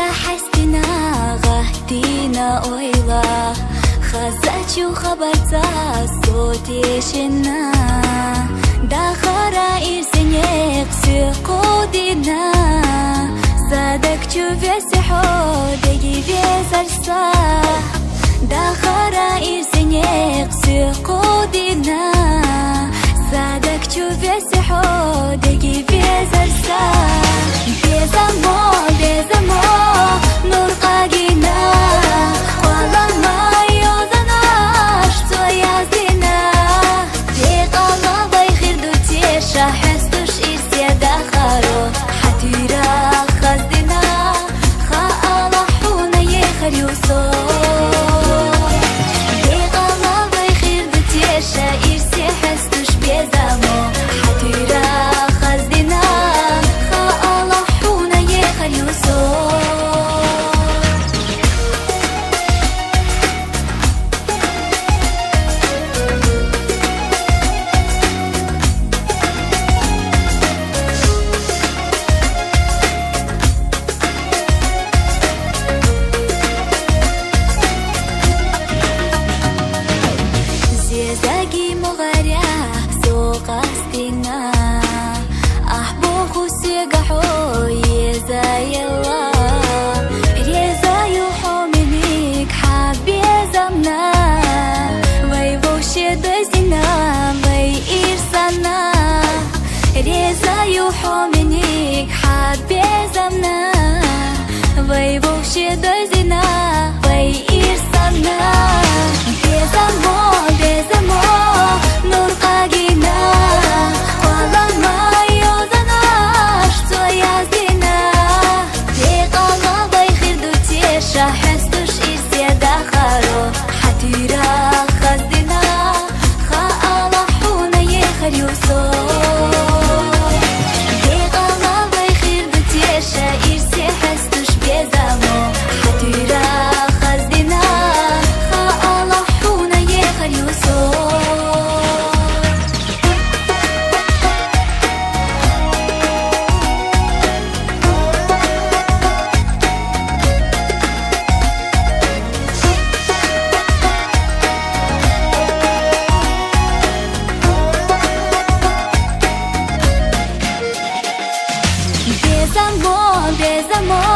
حستنا غهتينا أويلا خزاتشو خبرتا صوتي شنا داخرا إرسنيق سقودنا صدق شوفي حودي بيزرسا داخرا إرسنيق سقودنا صدق شوفي حودي بيزرسا بيزمو بيزمو نور قاقينا والله ما يوزناش تويازينا بيق الله بيخير دوتيش حستوش إرسيا داخرو حتيرا خزدنا خالحونا يخريوسو بيق الله بيخير دوتيش إرسيا حستوش بيزمو حتيرا خزدنا خالحونا يخريوسو زيزاقي مغاريا سوق استنا أحبوخو سيقحو يزايلا ريزايو حومنيك حابي زمنا ويبوشي دوزنا ويرسنا ريزايو حومنيك حابي زمنا ويبوشي دوزنا ويرسنا بيزمو بيزمو نور قاقينا والله ما يوزناش تويازينا بيق الله بيخير دوتيش حستوش إرسيا داخرو حتيرا خزدنا خالحونا يخريوسو بيق الله بيخير دوتيش إرسيا حستوش بيزمو حتيرا خزدنا خالحونا يخريوسو بيزمو بيزمو